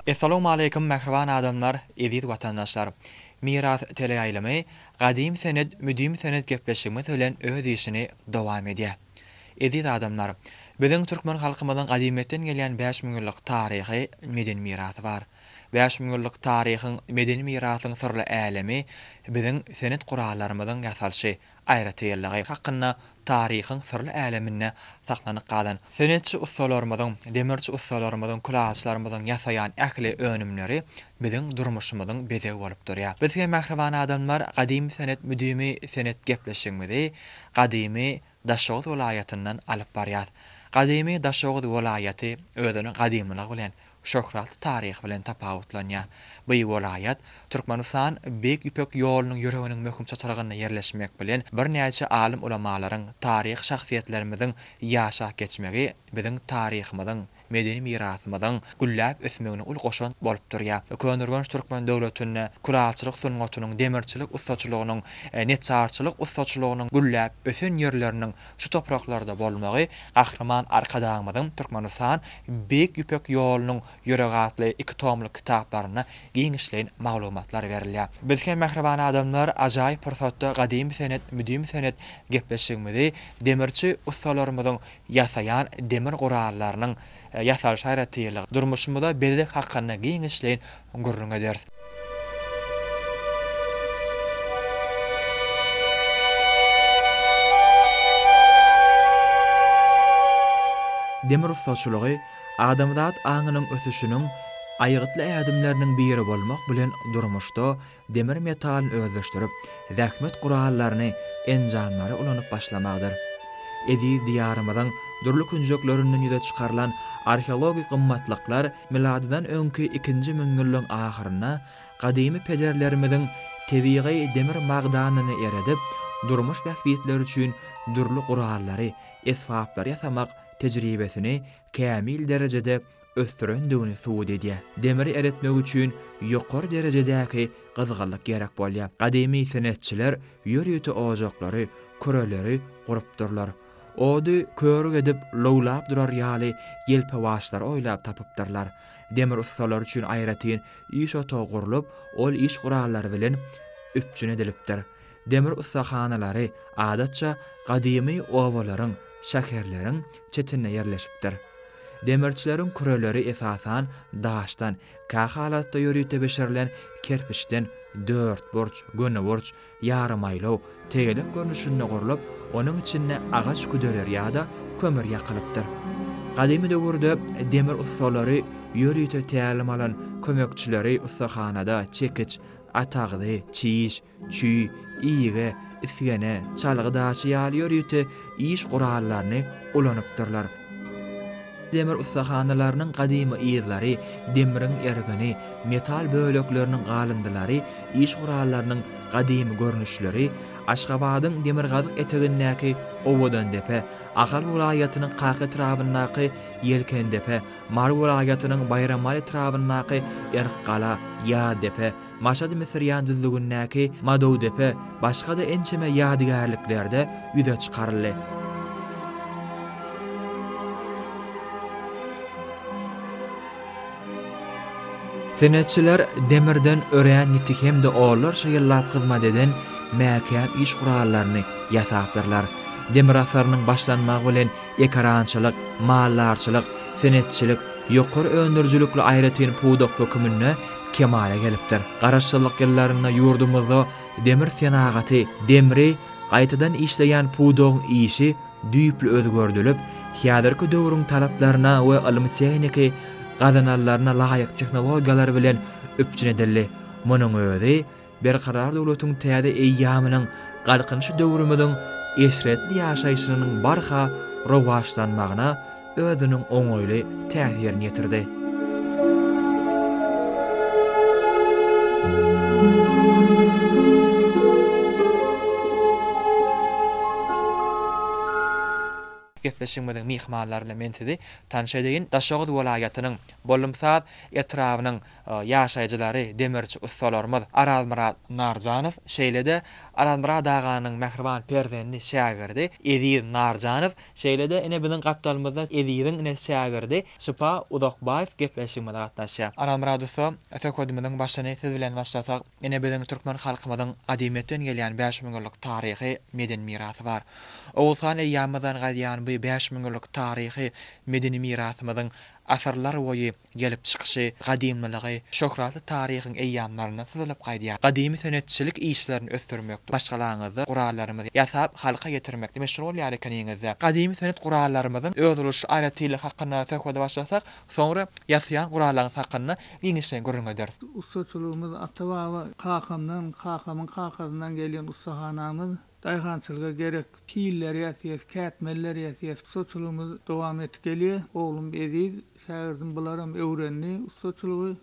Assalamu alaykum mehriban adamlar, eziz vatandaşlar. Miras teleýaylamy gadim senet, müdim senet gepleşigimiz bilen öz işini dowam edýär. Eziz adamlar, biziň türkmen halkymyzyň gadimetten gelýän 5000 ýyllyk taryhy, medeni mirasy bar. 5000 ýyllyk taryhyň, medeni mirasyň sırly älemi biziň senet gurallarymyzyň ýasalşy, aýratýarlygy hakynda taryhyň sırly äleminde saklanyp galan. Senetçi ustalarymyzyň, demirçi ustalarymyzyň, kulaçlarymyzyň ýasaýan ähli önümleri biziň durmuşymyzyň beze bolup durýar. Bizge mehriban adamlar gadim senet, müdimi senet gepleşigimizi gadimy Daşoğuz vilayatyndan alyp barýar. Gadimy Daşoğuz vilayaty özüniň gadymlygy bilen şöhrat taryhy bilen tapawutlanýar. Bu vilayat Türkmenistan Bek İpek ýolunyň ýöreginiň möhüm çaçaragyna yerleşmek bilen bir näçe alim ulamalaryň, taryh şahsiýetlerimiziň ýaşap geçmegi biziň taryhymyzyň, medeni mirasymyzyň gülläp ösmegine ul goşan bolup durýar. Könürgünç Türkmen döwletine kuralçylyk sungatynyň, demirçilik ustaçylygynyň, netçarçylyk ustaçylygynyň gülläp ösen ýerleriniň şu topraklarda bolmagy gahrman arkadaşymyzyň Türkmenistan Bek İpek ýolunyň ýöregatly 2 tomlyk kitaplaryna giňişleýän maglumatlar berilýär. Bizge mehriban adamlar ajaýyp pursatda gadim senet, müdim senet gepleşigimizi demirçi ustalarymyzyň ýasaýan demir gurallarynyň ýasal şaýratyrlygy durmuşymyzda belli hakynda giňişleýän gurrun eder. Demir ustaçylygy adamzat aňynyň ösüşiniň aýgytly ädimleriniň biri bolmak bilen durmuşda demir metalyny özleşdirip, zähmet gurallaryny enjanmary ulanyp başlamakdyr. Ediz diýarymyzyň durly künjeklerinden ýüze çykarlan arheologik gymmatlyklar miladidan öňkü 2-nji müňýylyň ahyryna gadymy pederlerimiziň tebigy demir magdanyny eredip, durmuş bähwitler üçin durly gurallary, esbaplar ýasamak tejribesini kämil derejede östürendigini suwud edýär. Demiri eretmek üçin ýokary derejedäki gyzgynlyk gerek bolýar. Gadymy senetçiler ýörüýte ojaklary, köreleri gurupdyrlar. Ody körük edip lowlap durar ýaly ýelpewaşlar oýlap tapypdyrlar. Demir ustalar üçin aýratyn iş otagy gurulyp, ol iş gurallary bilen üpçün edilipdir. Demir ustahanalary adatça gadymy owalaryň, şäherleriň çetinine ýerleşipdir. Demirçileriň küreleri esasan daşdan, kahalatda ýörüýte beşerilen kerpiçden 4 burç, göne burç, ýarym aýlaw, tegelek görnüşinde gurulyp, onuň içinde agaç küdeler ýa-da kömür ýakylypdyr. Gadymy döwürde demir ustalary ýörüýte tälim alan kömekçileri ustahanada çekiç, atagdy, çiş, çüý, iýige, isgene, çalgy daşy ýaly ýörüýte iş gurallaryny ulanypdyrlar. Demir ustahanalarynyň gadymy ýerleri, demirin ergeni, metal bölekleriniň galındylary, iş gurallarynyň gadymy görnüşleri Aşgabatyň Demirgazyk etegindäki owadan depe, Ahal vilayatynyň Qaky etrabyndaky Yelken depe, Mar vilayatynyň Bayramal etrabyndaky Erkgala, Ýa depe, Maşady Misirýan düzlügindäki Madow depe, başga da ençeme ýadygarlyklerde ýüze çykaryldy. Senetçiler demirden örän nitik hemde oğullarça ýyllap hyzmat eden mäkän iş gurallaryny ýasapdyrlar. Demir asarynyň başlanmagy bilen ekarançylyk, mallarçylyk, senetçilik, ýokary öndürjülükli aýratyn puwdak hökümine kemale gelipdir. Garaşçylyk ýyllaryna ýurdumyzda demir senagaty, demiri gaýtadan işleýän puwdagyň işi düýpli özgördülip, häzirki döwrüň talaplaryna we ilmi tehnika gazanallarına laýyk tehnologiýalar bilen öpçün edildi. Munyň özi berkarar döwletiň täze eýýamynyň galkynşy döwrümüziň esretli ýaşaýyşynyň barha rowaşlanmagyna özüniň oňoýly täsirini ýetirdi. gepleşmeden mihmanlarla mentidi tanşadygyň Daşoğuz welaýatynyň Bolumsat etrawynyň ýaşaýjylary demirçi ustalarymyz Arazmyrat Narjanow şeýlede Arazmyrat daganyň mehriban perzenini şägirdi Ediz Narjanow şeýlede ene biziň gapdalymyzda Ediziň ene şägirdi Şypa Udakbaýew gepleşmede gatnaşýar. Arazmyrat usta ötekodymyň başyny siz bilen başlasak ene biziň türkmen halkymyzyň adimiýetden gelýän 5000 ýyllyk taryhy medeni mirasy bar. Oğuzhan eýýamyzdan galýan bu 5000 ýyllyk taryhy medeni mirasymyzyň asarlar boyu gelip çykyşy, gadimligi, şöhratly taryhyň eýýamlaryna sızlyp gaýdýar. Gadymy senetçilik işlerini ösdürmek, başgalaryňyzy, gurallarymyzy ýasap halka getirmekde meşgul bolýar ekeniňizde. Gadymy senet gurallarymyzyň özülüş aýratlylygy hakyna söhbet başlasak, soňra ýasaýan gurallaryň hakyna giňişden görüň ederiz. Ustaçylygymyz ata-baba kakamyň kakasyndan gelýän ustahanamyz daýgançylyga gerek piller ýasýas, kätmeller ýasýas. Ustaçylygymyz dowam etip gelýär. Oglum Ediz şägirdim bularam öwrenni ustaçylygy.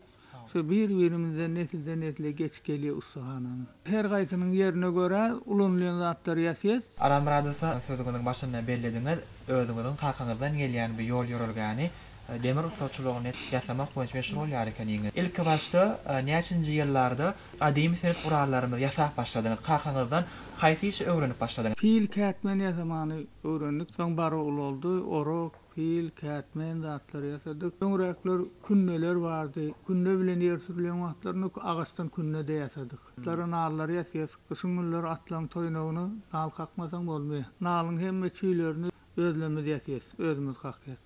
Şu bir-birimizden nesilden nesile geçip gelýär ustahanamyz. Her gaýsynyň ýerine görä ulanýan zatlar ýasýas. Arazmyrat usta sözüňiň başynda bellädiňiz, özüňiziň kakaňyzdan gelýän bir ýol ýörelgäni demir ustaçylygyny ýasamak boýunça meşgul bolýar ekeniňiz. Ilk başda näçinji ýyllarda adymy senet gurallarymy ýasap başladyňyz, kakaňyzdan haýsy iş öwrenip başladyňyz? Pil kätmen ýazamany öwrendik. Soň bar boldy, orok, pil, kätmen zatlary ýasadyk. Öňrekler künneler bardy. Künne bilen ýer sürülen wagtlaryny agaçdan künnede ýasadyk. Atlaryň nallary ýasýas. Kışyň günleri atlaryň toýnagyny nal kakmasaň bolmaýar. Nalyň hemme çüýlerini özlemiz ýasýas, özümüz kakýas.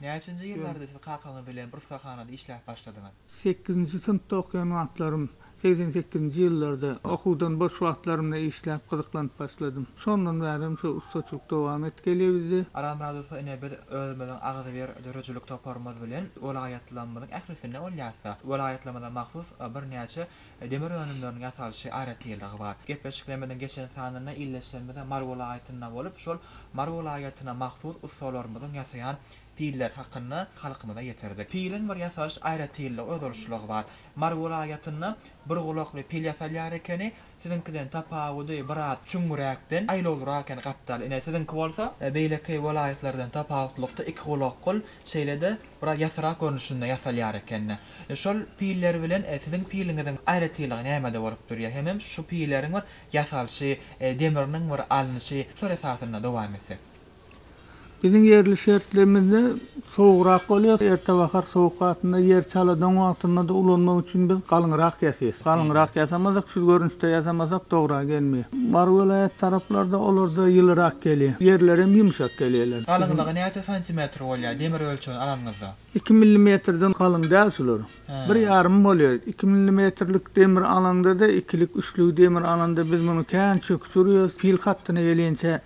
Näçinji ýyllarda siz kakaňyz bilen bir ustahanada işläp başladyňyz? 8-nji synpda okuyan wagtlarym 88-nji ýyllarda okuwdan boş wagtlarymda işläp gyzyklanyp başladym. Şondan bäri şu ustaçylyk dowam etip gelýär bizde. Arazmyrat usta ene bir özümiziň agazy bir dörejilik toparmaz bilen welaýatlanmadyň ählisinde bolýarsa, welaýatlamada mahsus bir näçe demir önümlerini ýasalyşy aýratlylygy bar. Gepleşiklemeden geçen sanyna illeşlenmede Mar welaýatyna bolup, şol Mar welaýatyna mahsus ustalarymyzyň ýasaýan piller hakkında halkımıza getirdik. Pilin bir yasaş aýratlylygy, özülüşlügi bar. Mar welaýatyna bir gulakly pil ýasalýar ekeni sizinkiden tapawudy birat çüngüräkden aýlawlyrak eken gapdal. Ene sizinki bolsa beýleki welaýatlardan tapawutlykda iki gulakly şeýlede birat ýasarak görnüşinde ýasalýar eken. Şol piller bilen sizin piliňizden aýratlylygy näme de bolup durýar? Hemem şu pilleriň bir ýasalşy, demirniň bir alnysy, şol esasyna dowam etsek. Bizim yerli şertlerimizde soğurak bolýar. Erta bahar soğuk wagtynda yer çaladan wagtynda da ulanmak üçin biz galyňrak ýasaýas. Galyňrak ýasamasak, şu görünüşde ýasamasak dogry gelmeýär. Bar welaýat taraplarda olarda ýylyrak gelýär. Yerler hem ýumşak gelýärler. Galyňlygy näçe santimetr bolýar demir ölçüni alanyňyzda? 2 mm'den kalın değil sular. 1,5 bolýar. 2 mm'lik demir alanda da 2'lik 3'lük demir alanda biz bunu kän çök sürüyoruz. Pil hattyna gelýänçe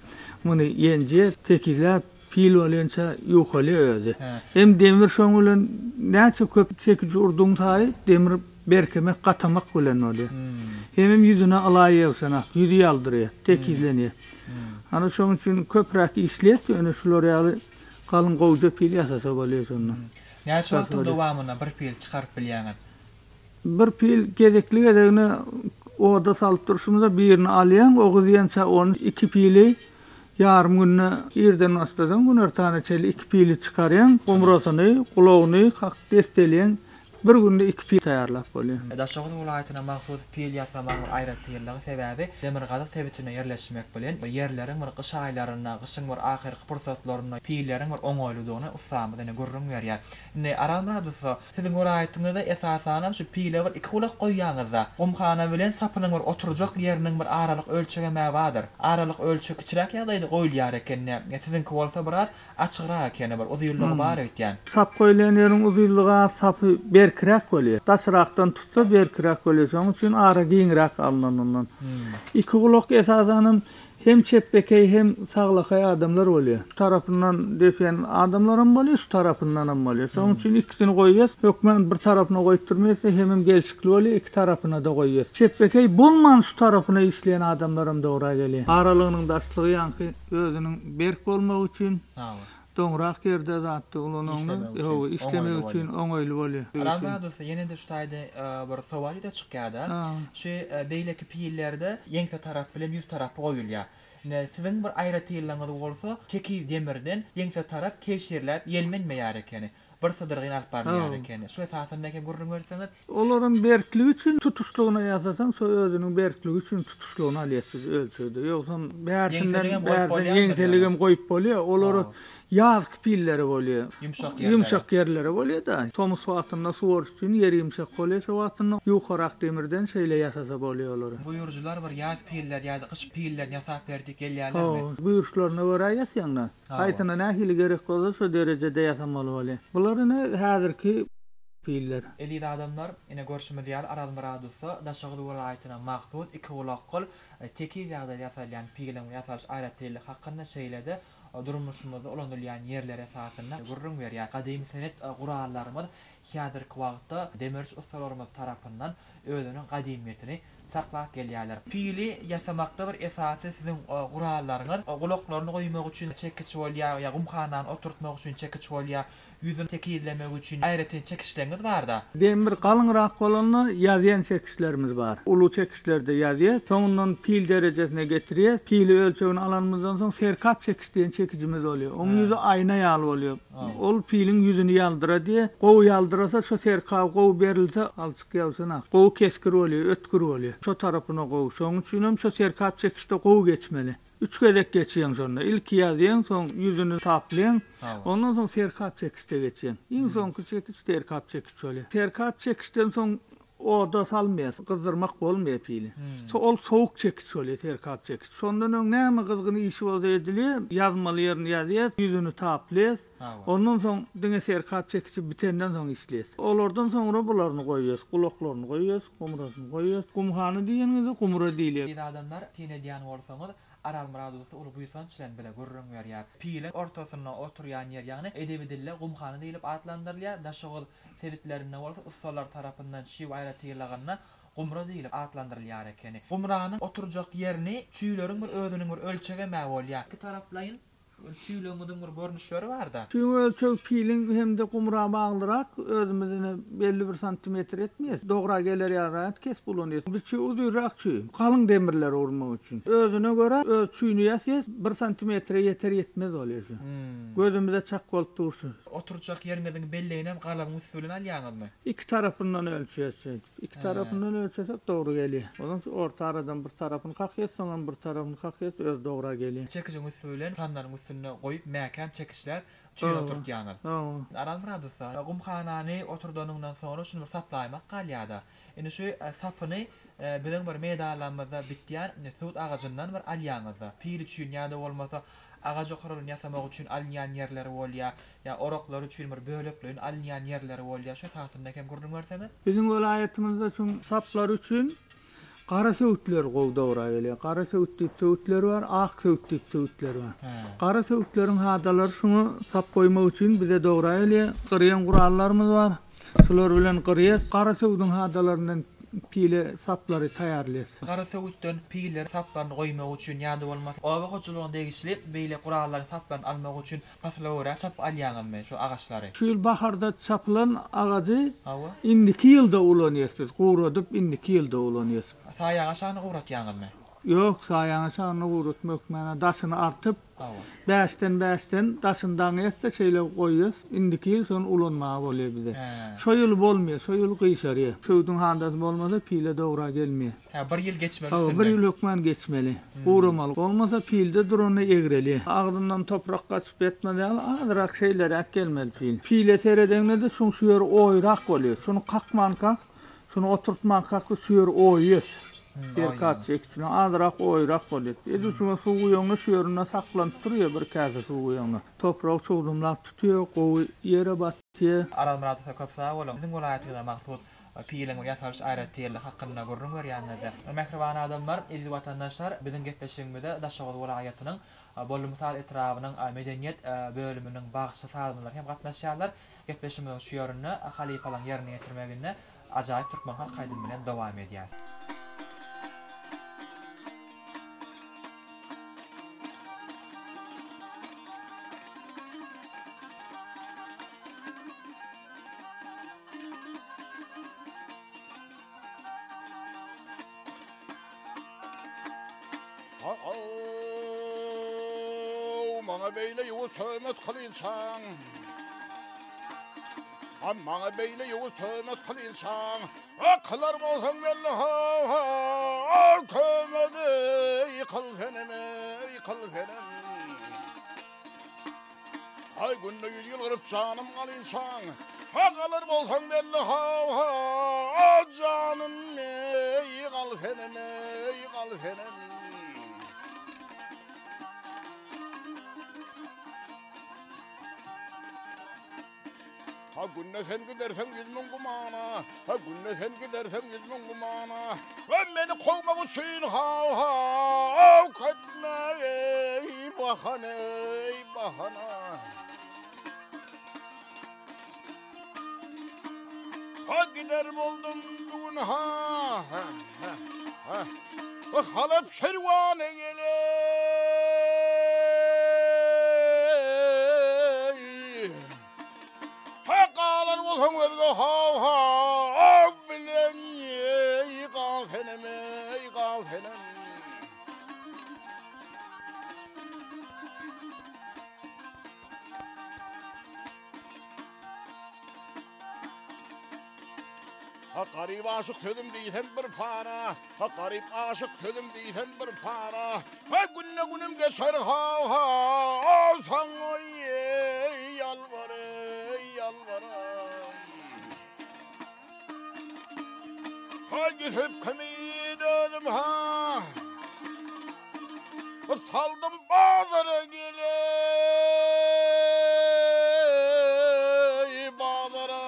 bunu ýenje tekizläp pil bolýança ýokalýar. Hem demir şoň bilen näçe köp çekici urduň taý demir berkemek gatamak bilen bolýar. Hem ýüzüne alaýarsana, ýüzi ýaldyrýar, tekizlenýär. Ana şoň üçin köpräk işlet, ýöne şular ýaly kalın gowda pil ýasasa bolýar şondan. Näçe wagtyň dowamyna bir pil çykaryp bilýäňiz? Bir pil gezekli gezegine oda salyp duruşumda birini alýan, o gyzýança onu 2 pili yarım günne ýerden başladan gün ertaneçeli 2 pili çykarýan, gomrasyny, gulagyny hak destelýän bir günde 2 pil taýýarlap bolýar. Daşoğuz welaýatyna mahsus pil ýasamagyň aýratlylygy sebäbi demir gazak sebitine ýerleşmek bilen ýerleriň bir gyş aýlaryna, gyşyň bir ahyrky pursatlaryna pilleriň bir oňoýludygyny ustamyz ene görüň berýär. Indi Arazmyrat usta, siziň welaýatyňyzda esasanam şu pille bir 2 gulak goýýaňyzda, gomhana bilen sapynyň bir oturjak ýeriniň bir aralyk ölçegeme badyr. Aralyk ölçek kiçiräk ýagdaýda goýulýar eken. Siziňki bolsa birat açygyrak eken bir uzunlygy bar öýtýän. Sap goýulan ýeriň uzunlygy sapy berkiräk bolýar. Daşrakdan tutsa berkiräk bolýar. Şoň üçin ara giňrak alynan ondan. 2 gulak esasanam hem çepbekey hem saglakay adamlar bolýar. Şu tarapyndan defen adamlar hem bolýar, şu tarapyndan hem bolýar. Şoň üçin ikisini goýýar. Hökmen bir tarapyna goýup durmaýsa hemem gelşikli bolýar, iki tarapyna da goýýar. Çepbekey bolman şu tarapyna işleýän adamlar hem dogry gelýär. Aralygynyň daşlygy ýanky özüniň berk bolmak üçin doňrak ýerde zatdy ulanyňy işlemek üçin oňoýly bolýar. Arazmyrat usta ýene de şu taýda bir sowal da çykýar-da. Şu beýleki pillerde ýeňse tarap bilen ýüz tarapy goýulýar. Sizin bir aýratylanyňyz bolsa, çeki demirden ýeňse tarap kevşirläp ýelmenmeýär ekeni. Bir sydyrgyň alyp barýar ekeni. Şu esasynda eken görüň görseňiz, Olaryň berkligi üçin tutuşlugyna ýazasaň, şo özüniň berkligi üçin tutuşlugyny alýasyz ölçüde. Ýogsa bärsinden ýeňseligem goýup bolýar. Olary ýazky pilleri bolýar. Ýumşak yerleri bolýar da. Tomuz wagtynda suwar üçin ýeri ýumşak bolýar, şo wagtynda ýukarak demirden şeýle ýasasa bolýar olary. Buýurjylar bir ýaz piller ýa-da kyş piller ýasap berdik gelýärlermi? Buýruşlaryna görä ýasýanlar. Haýsyna nähili gerek bolsa şo derejede ýasamaly bolýar. Bulary häzirki piller. Elide adamlar ine görüşmedi ýaly Aral Muradowy daşagy welaýatyna maksud iki ulaqol teki ýagdaýda ýasalýan piglen ýasalyş aýratyllyk hakynda şeýlede durmuşymyzda ulanylýan ýerlere esasynda görüň berýär. Gadymy senet gurallarymy häzirki wagtda demirç ustalarymyz tarapyndan özüniň gadymiyetini saklap gelýärler. Pili ýasamakda bir esasy sizin gurallaryňyz gulaklaryny goýmak üçin çekiç bolýar, ýa gumhanany oturtmak üçin çekiç bolýar, ýüzüni tekillemek üçin aýratyn çekişleriniz bar da. Demir galyňrak bolany ýazýan çekişlerimiz bar. Ulu çekişlerde ýazýar, soňundan pil derejesine getirýär. Pili ölçegini alanmazdan soň serkat çekiş diýen çekijimiz bolýar. Oň ýüzi aýna ýaly bolýar. Ol pilin ýüzüni ýaldyrar diýe, gowy ýaldyrasa şo serkat gowy berilse alçyk ýalsyna. Gowy keskir bolýar, ötkür bolýar. Şo tarapyna gowy. Şoň üçin hem şo serkat çekişde gowy geçmeli. 3 gezek geçýän sonra. İlk ýazýan, soň ýüzüni taplaýan, ondan soň serkat çekişde geçýän. Iň soňky çekiş serkat çekiş bolýar. Serkat çekişden soň oda salmaýar, gyzdyrmak bolmaýar pili. Ol sowuk çekiş bolýar, serkat çekiş. Şondan öň näme gyzgyn işi bolsa edilýär, ýazmaly ýerini ýazýar, ýüzüni taplaýar. Ondan soň diňe serkat çekişi bitenden soň işleýär. Olardan soňra bularyny goýýar, gulaklaryny goýýar, gumurasyny goýýar. Gumhany diýeniňiz gumura diýilýär. Bir adamlar tine diýen bolsaňyz Aral Muradowy uly buýsan çilen bile görüň berýär. Pilin ortasyna oturýan ýer, ýagny edebi dille gumhany diýilip atlandyrylýar. Daşagyl seritlerine bolsa ustalar tarapyndan şiw aýratylygana gumra diýilip atlandyrylýar ekeni. Gumranyň oturjak ýerini çüýleriň bir özüniň bir ölçege mä bolýar. İki taraplayın çüýleňiň bir görnüşleri bar da. Şu ölçek pilin hem de gumra baglyrak özümizine belli bir santimetr etmeýär. Dogra geler ýarat kes bulanýar. Bir çüý uzunrak çüý. Galyň demirler urmak üçin. Özüne göre öz çüýni ýasýar 1 santimetre yeter yetmez bolýar. Gözümizde çak bolup dursun. Oturjak ýeriňiň bellegini hem galyň usulüni alýaňyzmy? İki tarapyndan ölçýär. İki tarapyndan ölçesek dogry gelýär. Onuň orta aradan bir tarapyny kakýar, soňra bir tarapyny kakýar, öz dogra gelýär. Çekijiň usulen tanlaryň usulüne goýup mäkem çekişler çüýe oturtýanyz. Aral Muradowy gumhanany oturdanyňdan soňra şunu bir saplaýmak galýada. Indi şu sapyny biziň bir medalamyzda bitýän sut agajyndan bir alýanyzda. Pili çüýün ýa-da bolmasa agaja garalyny ýasamak üçin alýan ýerleri bolýar, ýa oraklar üçin bir böleklerini alýan ýerleri bolýar. Şu esasynda hem görüň berseňiz. Biziň welaýatymyzda şu saplar üçin Qara söğütler gowy dogra gelýär. Qara söğütler bar, ak söğütler bar. Qara söğütlerin hadalary şunu sap goýmak üçin bize dogra gelýär. Qyrýan gurallarymyz bar. Şolar bilen qyrýar. Qara söğütüň hadalaryndan pile saplary taýýarlýar. Qara söğütden piller saplaryny goýmak üçin ýa-da bolmasa owa goçulugyny degişlip beýle gurallaryny saplaryny almak üçin paslawra çap alýanmy şu agaçlary. Şu baharda çaplan agacy indiki ýylda ulanýar. Guradyp indiki ýylda ulanýar. Saýaga şany gurak ýaňyzmy? Yok, saýaga şany guratmak mäne daşyny artyp, bäşden daşyndan etse şeýle goýýar. Indiki ýyl son ulanmagy bolýar bize. Şo ýyl bolmaýar, şo ýyl gyýşarýar. Söwdüň handasy bolmasa pile dogra gelmeýär. Bir ýyl geçmeli. Bir ýyl ökmen geçmeli. Guramaly. Olmasa pilde durany egreli. Agdyndan toprak gaçyp etmeli, azyrak şeýler ak gelmeli pil. Pile teredeňde şu ýer oýrak bolýar. Şunu kakman kak, şunu oturtman kak, şu ýer oýýar. Serkat çekişine azyrak oýrak bolýar. Edi şuna suw ýoňy şeýerine saklanyp durýar bir käze suw ýoňy. Toprak suwdumlap tutýar, gowy ýere batýar. Aral Muradowy köp sag bolam. Biziň welaýatymyzda maksud pilen ýasalyş aýratyllyk hakynda görüň berýänler. Mehriban adamlar, ilgi watandaşlar, biziň gepleşigimizde Daşagy welaýatynyň Bolumsal etrabynyň medeniýet bölüminiň bagşy salymlary hem gatnaşýarlar. Gepleşigimiz şu ýerine halifalaň ýerine ýetirmegine ajaýyp türkmen halk haýdym bilen dowam edýär. Amma beyle yuğu töhmet kılınsan Amma beyle yuğu töhmet kılınsan Aklar bolsan belli ha Kömedi yıkıl seneme yıkıl senem Ay günde 100 yıl kırıp canım kalınsan Kalır bolsan belli ha Canım yıkıl seneme yıkıl senem Ha günne sen gidersen yüzmün kumana Ha günne sen gidersen yüzmün kumana Beni kovmak için ha Katma ey bahane ey bahana Ha gider buldum bugün ha Halep şervane gelir Hakalar olsun verdi ha bilen yıkal seneme yıkal senem Ha garip aşık sözüm deysen bir para Ha garip aşık sözüm deysen bir para Ha günne günüm geçer ha Sana yalvarım Ha gidip kemiği döndüm ha Saldım bazara gele bazara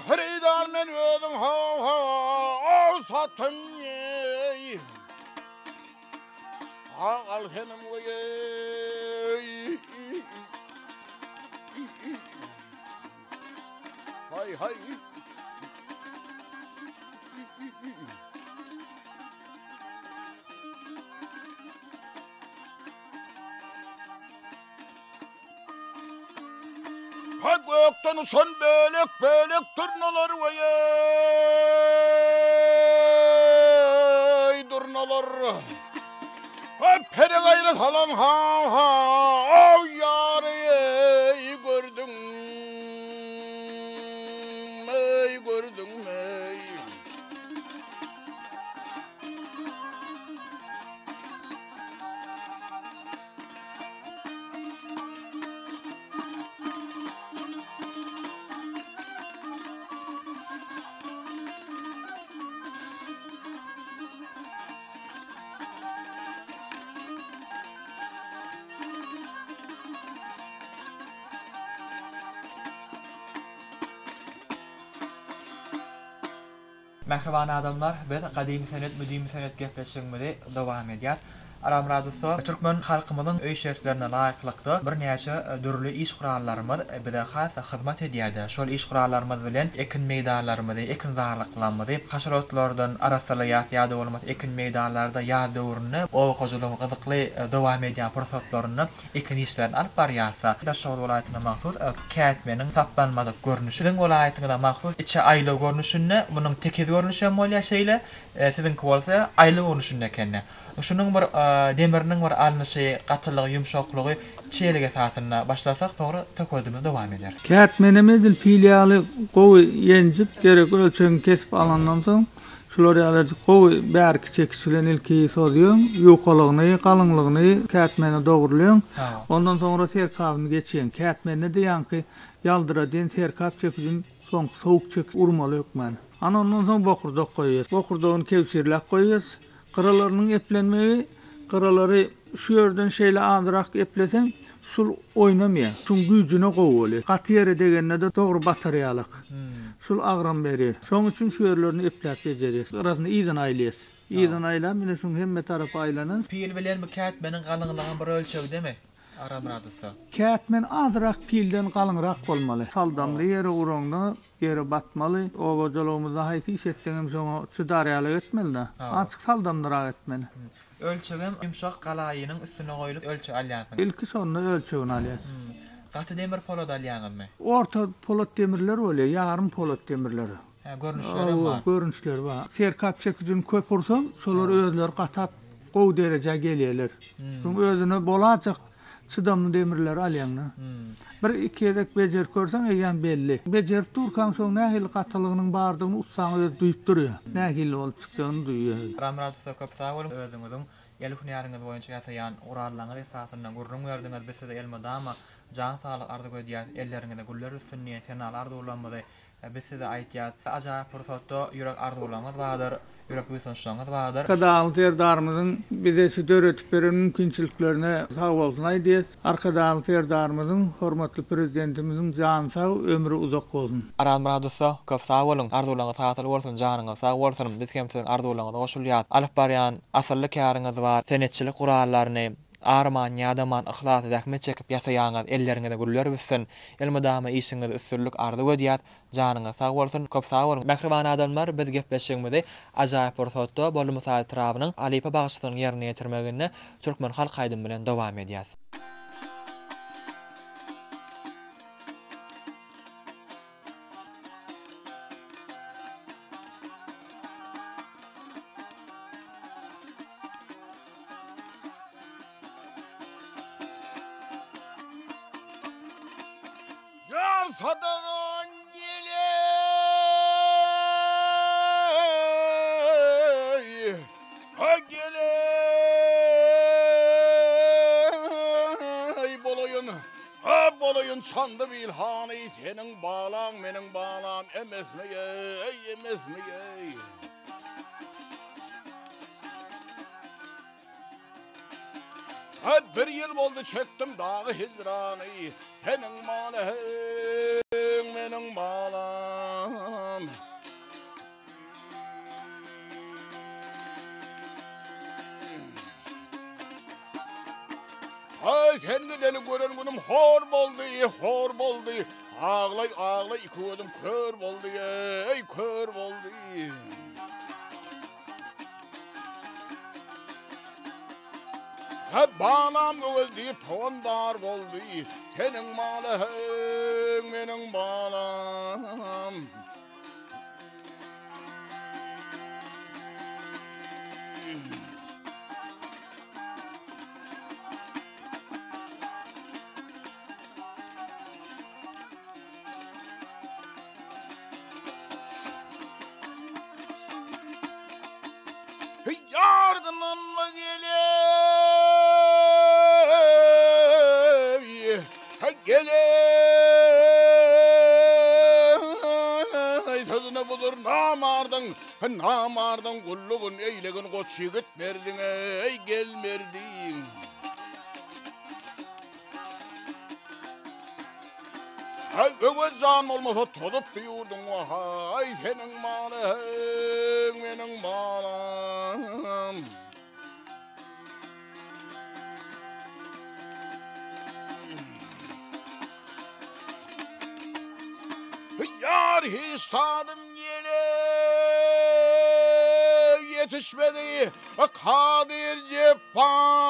Hridar men ödüm ha satın ye al senem koy hay Ha gökten son bölük turnalar vay durnalar Ha pere gayrı salam ha yarı gördüm Merhaban adamlar, ben Kadim Senet Müdüm Senet gepleşigimizde dowam edýär. Aram Radyosu Türkmen halkymyzyň öý şertlerine laýyklykda bir näçe dürli iş gurallarymyz bide has hyzmat edýärdi. Şol iş gurallarymyz bilen ekin meýdanlarymyzy, ekin zarlyklarymyzy, haşeratlardan arasalyat ýa-da bolmaz ekin meýdanlarda ýa döwrüne ow hojulugyny gyzykly dowam edýän pursatlaryny ekin işlerini alyp barýarsa. Daşaw welaýatyna mahsus kätmeniň saplanmady görnüşiň welaýatyna mahsus içe aýly görnüşinde munyň teki görnüşi hem bolýar şeýle siziňki bolsa aýly görnüşinde ekenne. Şunun bir demirinin bir alnysy, gatylygy, ýumşaklygy çeýleg esasyna başlasak sonra töködüme dowam eder. Kätmenemizin filialy gowy ýenjip gerek ölçeğini kesip alandan soň şular ýaly gowy bärki çekişilen ilki sodýan, ýokalygyny, galynlygyny kätmene dogurlayan. Ondan sonra serkabyny geçýän. Kätmene diýänki ýaldyradan serkap çekijin soň sowuk çek urmaly ýokman. Ana ondan soň bokurdok goýýar. Bokurdogyny kewsirlek goýýar. Qıralarynyň eplenmegi, qıralary şu ýerden şeýle azrak eplesen, sul oýnamaýar. Şuň güýjüne gowy bolar. Gaty ýere degende de dogry batariýalyk. Sul agram berir. Şoň üçin şu ýerlerini epläp bejerir. Arasyny iýden aýlýar. Iýden aýlan mine şuň hemme tarapy aýlanan. Pil bilen bu kätmeniň galynlygyny bir ölçegi deme. Aram Radyosu. Kätmen azrak pilden galynrak bolmaly. Saldamly ýere uranda ýere batmaly. Owajalygymyzda haýsy işetdiňim şoňa çydarýalyk etmeli. Açyk saldamlyrak etmeli. Ölçegim ýumşak galaýynyň üstüne goýulyp ölçek alýansyň. Ilki sonuna ölçegini alýar. Gaty demir polad alýangymy? Orta polat demirler bolýar, ýarym polat demirleri. Görnüşleri var. Görnüşleri var. Serkap çekijin köp ursa, şolar özleri gatap gowy derejä gelýärler. Şoň özüne bolajak Çydamly demirleri alýaňda. Bir iki edek bejer görseň eýen belli. Bejerip durkan soň nähili gatylygynyň bardygyny utsaň öz duýup durýar. Nähili bolup çykdygyny duýýar. Ramratsa köp sağ bolun özüňiziň ýelyk ýaryňyz boýunça ýasaýan urallarňy esasyndan gurrun berdiňiz besede elmadama jan sağlyk ardy gödýär elleriňizde güller üstünniýet kenal ardy ulanmady besede aýtýar ajaýyp pursatda ýürek ardy ulanmaz badyr ýürek güýsünçliňiz badyr. Arkadaşlar terdarymyzyň bize şu döretip beren mümkinçiliklerine sag bolsun aýdýar. Arkadaşlar terdarymyzyň hormatly prezidentimiziň jany sag, ömrü uzak bolsun. Ramratsa köp sağ bolun ardy ulaňyz taýyl bolsun janyňyz sag bolsun biz kimseň ardy ulaňyz goşulýar. Alyp barýan asyllyk ýaryňyz bar, senetçilik gurallaryny arman ýadaman ihlas zähmet çekip ýasaýaňyz elleriňizde güller bitsin. Elmadama işiňiz üstünlük ardy gödýär. Janyňyz sag bolsun, köp sag bolun. Mähriban adamlar biz gepleşýänmidi. Ajaýyp pursatda bolmasa trabynyň Alypa bagyşynyň ýerine ýetirmegine türkmen halk aýdym bilen dowam edýär. Yar sadağın yeli ha gele bolayın çandı bilhanı senin bağlan menin bağlan emesmi bir yıl oldu çektim dağı hicranı senin malın menin malam. Ay sen gideni gören günüm hor boldy ağlay iki gözüm kör boldy ey kör boldy. Balam öldü tondar boldy senin malın menin balam. Yardımın mı geliyor? Geliyor. Sözüne budur namardın kulluğun eylegin koç yigit verdin ey gelmerdin. Ögöz can olmasa tozup duyurdun ay senin malın menin malam. Yar hiç tadım yine yetişmedi Kadir ceppara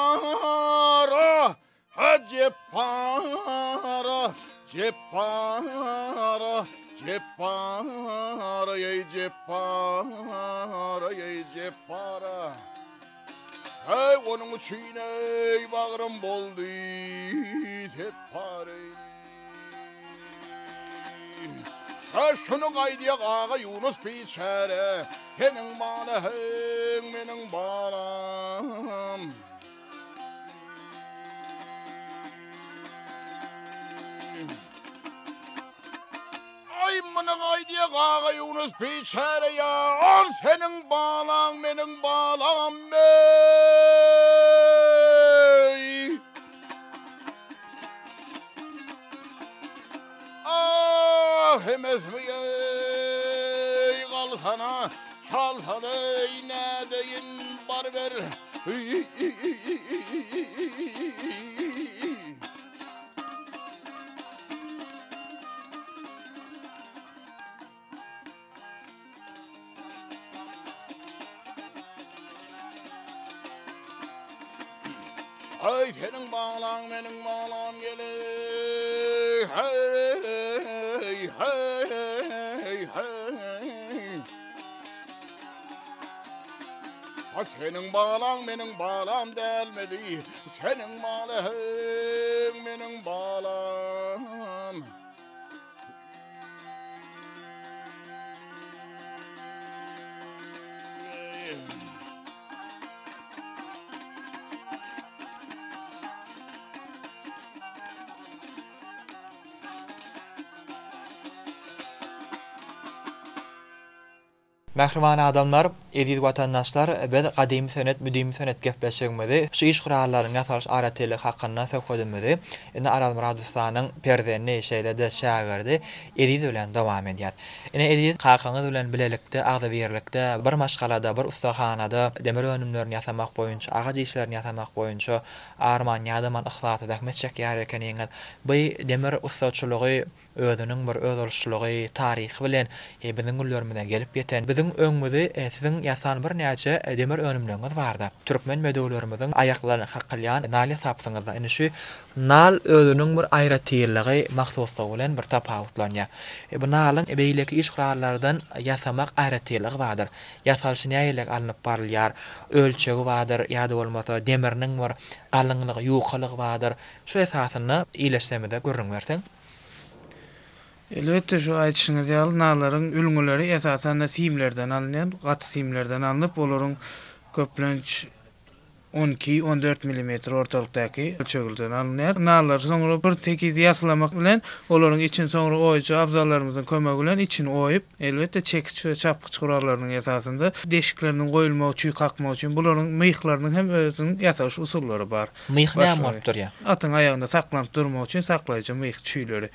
ceppara ceppara hey onun için ey bağrım boldu teppare. Şunun aydiyak ağa Yunus biçare senin malın menin balam. Ay mının aydiyak ağa Yunus biçare ya senin balan menin balam bey. Hemes mi kalsana çalsana ne deyin barber. Ay senin bağlan benim bağlan gelir. Hey hey hey hey. Senin bağlan benim bağlam delmedi. Senin bağlan benim bağlam. Mähriman adamlar, edid watandaşlar, biz gadymy senet, müdimi senet gepleşigmedi. Şu iş gurallaryny ýasalyş aratylyk hakynda sökdümdi. Indi Aral Muradowsanyň perdenni şeýlede şägerdi. Edid bilen dowam edýär. Ine edid kakanız bilen bilelikde, agda berlikde, bir maşgalada, bir ustahanada demir önümlerini ýasamak boýunça, agaç işlerini ýasamak boýunça arman ýa-da ihlasat edmek çekýär ekeniňi. Bu demir ustaçylygy özünün bir özoluşçulugy, taryhy bilen biziň güllerimize gelip ýeten, biziň öňümizde siziň ýasan bir näçe demir önümleriniz barda. Türkmen medowlarynyň aýaklaryny haqqylýan nal ýapsaňyzda, ine şu nal özünün bir aýratyrlygy, mahsusligi bilen bir tapawutlanýar. Bu nalyň beýleki iş gurallardan ýasamak aýratyrlygy bardyr. Ýasalyşyny ýaýlak alınıp barylýar, ölçegi bardyr, ýa-da bolmasa demirniň bir galynlygy, ýukalygy bardyr. Şu esasyny iýleşsemede görüň berseň. Elbette şu aytışyňyz ýaly nalaryň ülgüleri esasen simlerden alınýan, gaty simlerden alınıp olaryň köplenç 12-14 mm ortalykdaky ölçegilden alınýar. Nalar soňra bir tekiz ýaslamak bilen olaryň için soňra oýjy abzallarymyzyň kömegi bilen içini oýup, elbette çekiç we çapkyç gurallarynyň esasynda deşikleriniň goýulmagy üçin, kakmagy üçin bularyň myhyklarynyň hem özüniň ýasalyş usullary bar. Myh näme bolupdyr ýa? Atyň aýagynda saklanyp durmak üçin saklaýjy myh çüýleri.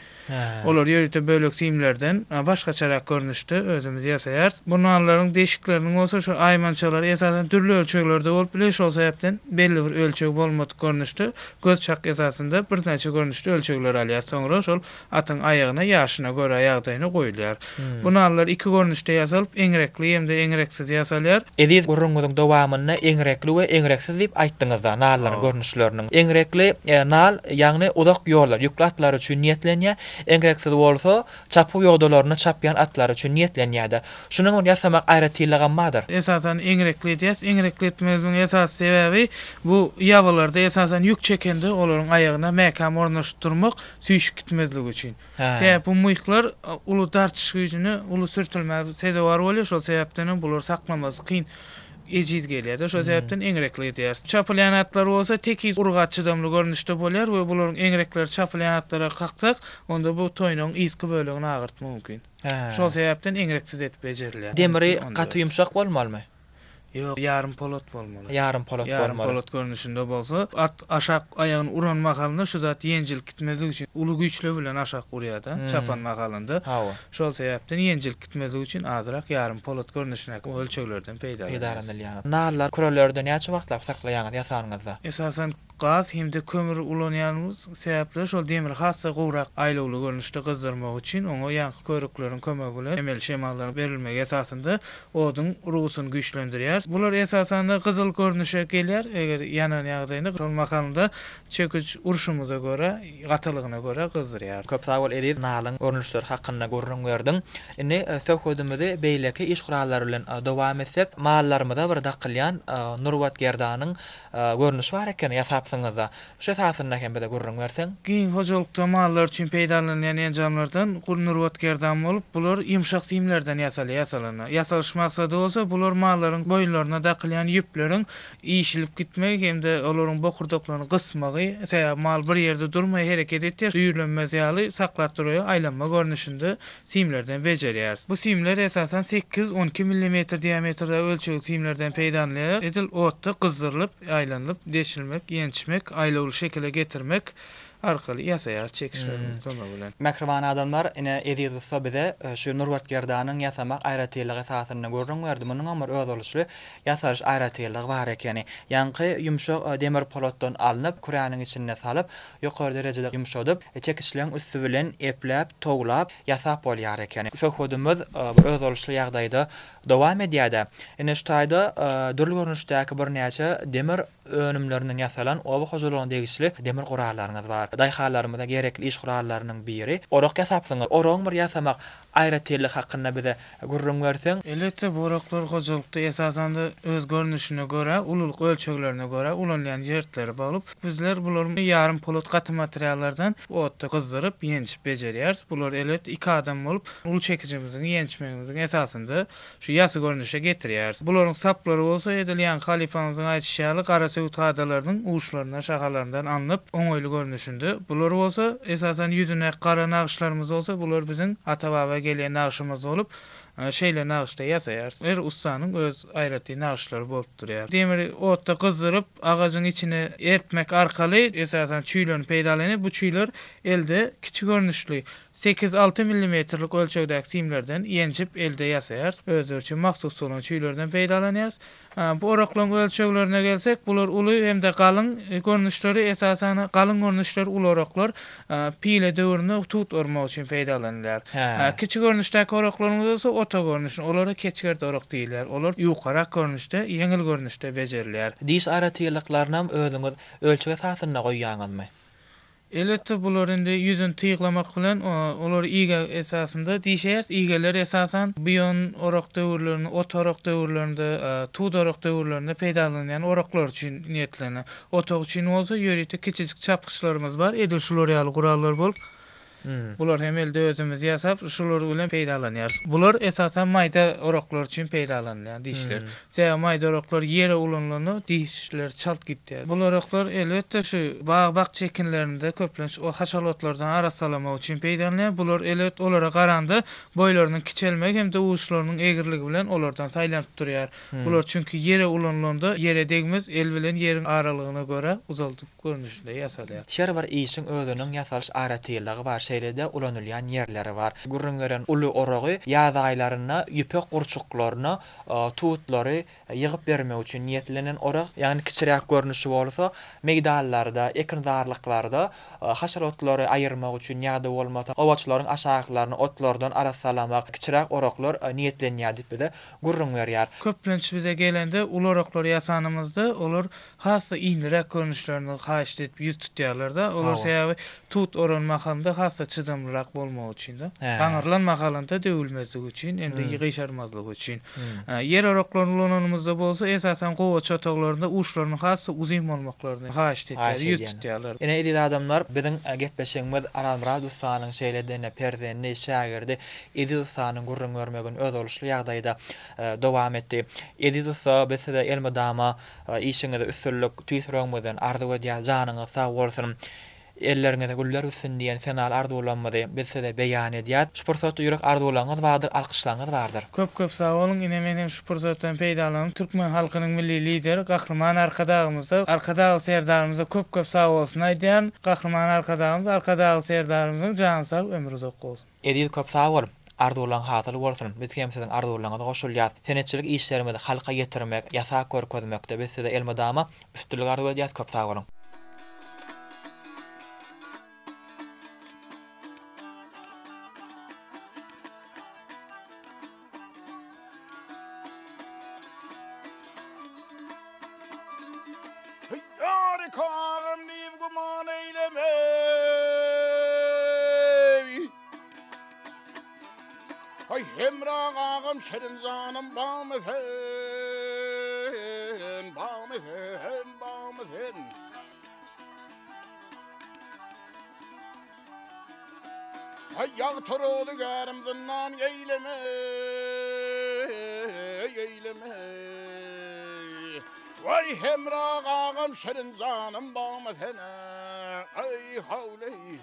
Olar ýörükde bölek simlerden başga çarak görnüşde özümüz ýasaýar. Bu nalaryň deşikleriniň bolsa şu aýmançalar esasen türlü ölçeklerde bolup bile şol sebäpden belli bir ölçek bolmadyk görnüşde göz çak esasında bir näçe görnüşde ölçekler alýar. Soňra şol atyň aýagyna ýaşyna görä ýagdaýyna goýulýar. Bu nalalar iki görnüşde ýasalyp eňrekli hem de eňreksiz ýasalýar. Edid gurrungyň dowamyny eňrekli we eňreksiz diýip aýtdyňyzda nalaryň görnüşleriniň. Eňrekli nal ýagny uzak ýollar, ýüklü atlar üçin niýetlenýär. Eňreksiz bolsa çapy ýogdalaryny çapýan atlar üçin niýetlenýär. Şunuň ýasamak aýratyrlygy madyr. Esasen eňrekli diýäs, eňrekli etmezliğin esas sebebi bu ýawalarda esasen ýük çekende olaryň aýagyna mäkam ornaşdyrmak süýşük gitmezligi üçin. Sebäp bu myhlar uly dartış güýjüni, uly sürtülmäz sezewar bolýar, şol sebäpden bular saklamasy kyn ejiz gelýär. Şol sebäpden eňrekli diýär. Çapylýan atlar bolsa tekiz urgat çydamly görnüşde bolýar we bularyň eňrekleri çapylýan atlara kaksak, onda bu toýnyň isky bölegini agyrtmak mümkin. Şol sebäpden eňreksiz etip bejerilýär. Demiri gaty ýumşak bolmalymy? Yok, yarım polat bolmaly. Yarım polat bolmaly. Yarım polat görnüşinde bolsa, at aşak ayağını uranmak halında şu zat ýenjil gitmezlik üçin ulu güýçle bilen aşak urýar-da, çapanmak halında. Şol sebäpden ýenjil gitmezlik üçin azyrak yarım polat görnüşine ölçeklerden peýdalanýar. Nallar kurallardan näçe wagtlap saklaýan ýasanyňyzda? Esasen gaz hem de kömür ulanýanymyz sebäple şol demir hassa gowrak aýlawly görnüşde gyzdyrmak üçin oňa ýanky körükleriň kömegi bilen emel şemallaryň berilmegi esasında oduň ruhusyny güýçlendirýär. Bular esasında gyzyl görnüşe gelýär. Eger ýanan ýagdaýynda şol makamda çekiç urşumuza görä, gatylygyna görä gyzdyrýar. Köp sag edip nalyň görnüşleri hakynda görüň berdiň. Indi söhbetimizi beýleki iş gurallary bilen dowam etsek, mallarymyza bir daqylýan Nurwat Gerdanyň görnüşi bar eken ýasaýapsyňyzda. Şu esasyna hem bede görüň berseň. Giň hojulukda mallar üçin peýdalanýan enjamlardan Nurwat Gerdan bolup, bular ýumşak simlerden ýasalanýar. Ýasalyş maksady bolsa, bular mallaryň boýunlaryna daqylýan ýüpleriň iýişilip gitmegi hem de olaryň bokurdoklaryny gysmagy, sebäp mal bir ýerde durmay hereket etýär, düýrlenmez ýaly saklap durýar, aýlanma görnüşinde simlerden bejerýär. Bu simler esasen 8-12 mm diametrde ölçekli simlerden peýdalanýar. Edil otda gyzdyrylyp, aýlanyp, deşilmek, ýençmek, aýlawly şekilde getirmek arkaly ýasaýar çekişleriniň kömegi bilen. Mähriban adamlar ine edýidi söhbede şu Nurwat Gerdanyň ýasamak aýratyrlygy esasyny görüň berdi. Munyň amar özoluşy ýasalyş aýratyrlygy bar ekeni. Ýanky ýumşak demir polatdan alınıp, kuranyň içine salyp, ýokary derejede ýumşadyp, çekişleň üstü bilen epläp, toglap ýasap bolýar ekeni. Söhbetimiz bir özoluşly ýagdaýda dowam edýär. Ine şu taýda dürli görnüşdäki bir näçe demir önümlerinden ýasalan oba hojulugyna degişli demir gurallaryňyz bar. daýhalarymyza gerekli iş gurallarynyň biri. Orok ýasapsyňyz. Orok bir ýasamak aýratyrlyk hakynda bize gurrun berseň. Elbetde bu oroklar hojulukda esasanda öz görnüşine göre, ululuk ölçeklerine göre ulanýan ýerleri bolup, bizler bularmy ýarym polat gaty materiallardan otda gyzdyrıp ýençip bejerýäris. Bular elbetde 2 adam bolup ul çekijimiziň ýençmegimiziň esasında şu ýasy görnüşe getirýäris. Bularyň saplary bolsa edilýän halifamyzyň aýtýaşaly gara söwüt gadalarynyň uşlaryna, şahalaryndan anlyp oňoýly görnüşinde. Bular bolsa esasen ýüzüne gara nagşlarymyz bolsa bular biziň ata-baba gelýän nagşymyz bolup şeýle nagşda ýasaýar. Her ustanyň öz aýraty nagşlary bolup durýar. Demiri otda gyzdyrıp agajyň içine ertmek arkaly esasen çüýlerini peýdalanyp, bu çüýler elde kiçik görnüşli 8-6 mm'lik ölçekdäki simlerden ýençip elde ýasaýar. Özleri üçin mahsus bolan çüýlerden peýdalanýar. Bu oraklaryň ölçeklerine gelsek, bular uly hem-de galyň görnüşleri esasen galyň görnüşler ul oraklar pile döwrüne tut ormak üçin peýdalanýar. Kiçik görnüşdäki oraklaryň bolsa ota görnüşde, olara keçger orak diýiller. Olar ýukarak görnüşde, ýeňil görnüşde bejerilýär. Diş aýratyrlyklarynam özüňiz ölçek esasyna goýýaňyzmy? Elbetde bular indi ýüzün tyýklamak bilen olar iýge esasında diýşer. Iýgeler esasan biyon orak döwürlerini, ot orak döwürlerinde, tuğ orak döwürlerinde peýdalanýan oraklar üçin niýetlenýär. Otak üçin bolsa ýörükde kiçik çapkıçlarymız bar, edil şular ýaly gurallar bolup bular hem elde özümüz ýasap şular bilen peýdalanýar. Bular esasen maýda oraklar üçin peýdalanýan diýişler. Säýä maýda oraklar ýere ulanlany diýişler çalt gitdi. Bular oraklar elbetde şu bag çekinlerinde köplenç o haşalotlardan arasalamak üçin peýdalanýar. Bular elbet olara garanda boýlarynyň kiçelmegi hem de uçlarynyň egirligi bilen olardan saýlanyp durýar. Bular çünki ýere ulanlanda ýere degmez, el bilen ýeriň aralygyna göre uzaltyp görnüşde ýasalýar. Şer bir işin özüniň ýasalış aýratyrlygy bar. Şeýlede ulanylýan ýerleri bar. Gurrun gören uly oragy ýazy aýlaryna, ýüpek gurçuklaryna, tutlary ýygyp bermek üçin niýetlenen orak, ýani kiçirek görnüşi bolsa, meýdanlarda, ekrandarlyklarda haşerotlary aýyrmak üçin ýa-da bolmasa, owaçlaryň aşagylaryny otlardan arasalamak, kiçirek oraklar niýetlenýär diýip de gurrun berýär. Köplenç bize gelende ul oraklar ýasanymyzda olar hassa iňlirek görnüşlerini haýyş edip ýüz tutýarlar da. Olar sebäbi tut oranmakanda hassa çydamlyrak bolmak üçin de. Gaňyrlanmak halynda döwülmezlik üçin, hem de ýygyşarmazlyk üçin. Yer oraklaryny ulananymyzda bolsa esasen gowa çataglarynda uşlarynyň hassa uzun bolmaklaryny haýyş edýär, ýüz tutýarlar. Ene edil adamlar biziň gepleşeňimiz Aram Radusanyň şeýledene perdeni şägirdi. Edil sanyň gurrun görmegin öz oluşly ýagdaýda dowam etdi. Edil sa besede elmadama işiňizde üstünlük tüýsüreňmeden arzu edýär janyňyz sag bolsun. Ellerine de güller üstün diyen fenal arzulanmadı. Bilse de beyan ediyat. Şu fırsatda yürek arzulanız vardır, alkışlanız vardır. Köp sağ olun. Yine menem şu fırsatdan peýdalanıp Türkmen halkynyň milli lideri Gahryman Arkadağymyza, Arkadağı serdarymyza köp sağ olsun aýdýan. Gahryman Arkadağymyz, Arkadağı serdarymyzyň jany sag, ömrü uzak bolsun. Edil köp sağ olun. Arzulan hatyly bolsun. Biz kimseden arzulanyňyzy goşulýar. Senetçilik işlerimizi halka getirmek, ýasak görkezmekde bilse de elmadama üstünlük arzu edýär. Köp sağ olun. Yâri kağım niv guman eyleme. Ay hemra ağam şerin zanım bağmesen, bağmesen. Ay yağ toroğlu gârimdinden eyleme. Vay hemra ağam şerin zanım bağmesen. Ay havley.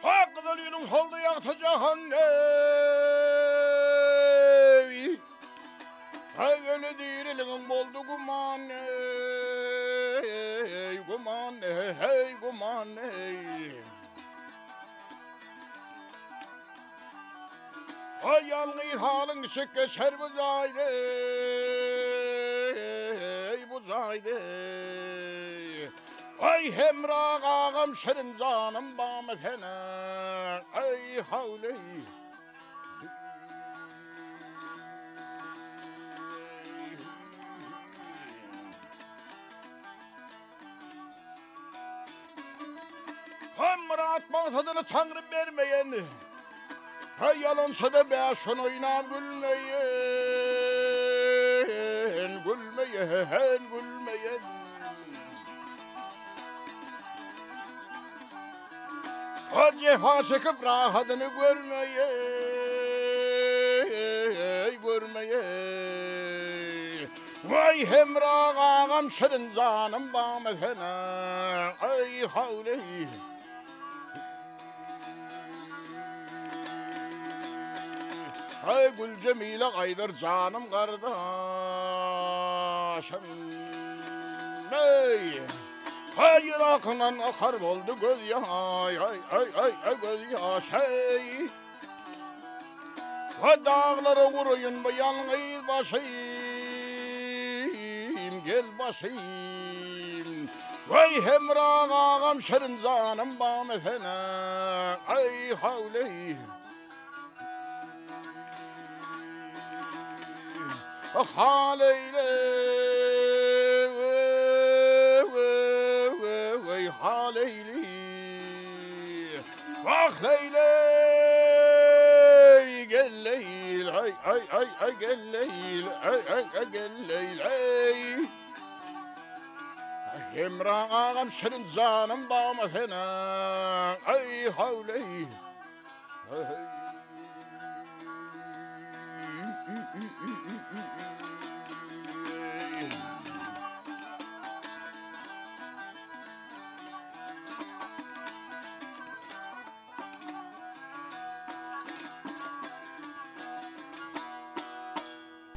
Hakkıdal yürün holdu yağtacağın ey. Ay öyle diriliğin boldu guman ey. Guman ey, guman ey. Ay yalnız halın şekke şer bu zayde. Ey bu zayde. Ay hemra ağam şerin canım bağma sana. Ay havley. Murat maqsadını Tanrı vermeyen. Yalansa da ben şunu oynam gülmeyen, gülmeyen, gülmeyen. O cefa çekip rahatını görmeyen, görmeyen. Vay hemra ağam şirin canım bağmesene, ay havle. Ay gül cemile aydır canım kardeşim. Ey, hayır akınan akar oldu göz yaş, ay göz yaş hey. O dağları vuruyun bu yalnız basayım, gel basayım. Vay hemra ağam şirin canım bağmesene, ay havley. Haleyle vey haleyli vah leyley gel leyl ay gel leyl ay gel leyl ay Emra ağam şirin canım bağmasana ay havley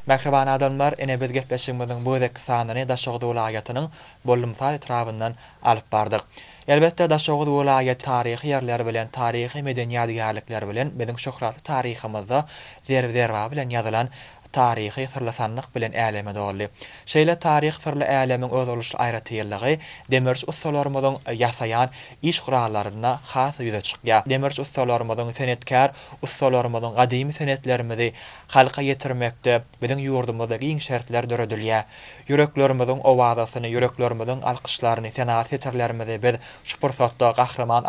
Mähriban adamlar ene biz gepleşigimiziň bu dek sanyny Daşoğuz welaýatynyň bolumsal etrafyndan alyp bardyk. Elbetde Daşoğuz welaýaty taryhy ýerleri bilen, taryhy medeni ýadygärlikler bilen biziň şöhratly taryhymyzda zerwa bilen ýazylan taryhy sırlasanlyk bilen äleme dolly. Şeýle taryh sırlyälemiň öz boluşy aýratyrlygy demers ustalarymyzyň ýasaýan iş gurallaryna has ýüze çykýar. Demers ustalarymyzyň senetkär ustalarymyzyň gadymy senetlerimizi halka ýetirmekde biziň ýurdumyzdaky iň şertler döredilýär. Yüreklerimiziň owazasyny, yüreklerimiziň alkyşlaryny, senaat eterlerimizi biz şu pursatda gahraman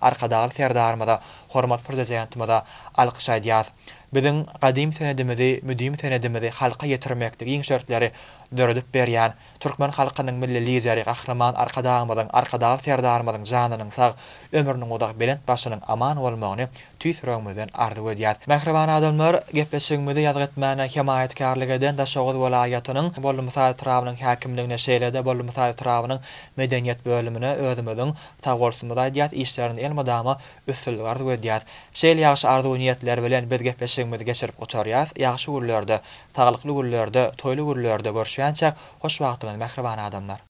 arkadagy serdarymyza, hormat prezidentimyza alkyş edýär. Biziň gadim senedimizi, müdim senedimizi halka ýetirmekde iň şertleri döredip berýän türkmen halkynyň milli lideri gahraman arkadagy serdarymyzyň janynyň sag ömrüniň udak belent başynyň aman bolmagyny tüýsüregimizden ardy edýär. Mähriban adamlar gepleşigimizi ýazyk etmäne hemaýetkarlyk eden Daşoğuz welaýatynyň bolumsal etrawynyň häkimligine şeýlede bolumsal etrawynyň medeniýet bölümine özümiziň tagolsymyza diýät işlerini elmadama üstünlük ardy edýär. Şeýle ýaşy ardy niýetler bilen biz gepleşigimizi geçirip oturýas. Ýaşy günlerde, taglykly günlerde, toýly günlerde görüşýänçä hoş wagtyňyz mähriban adamlar.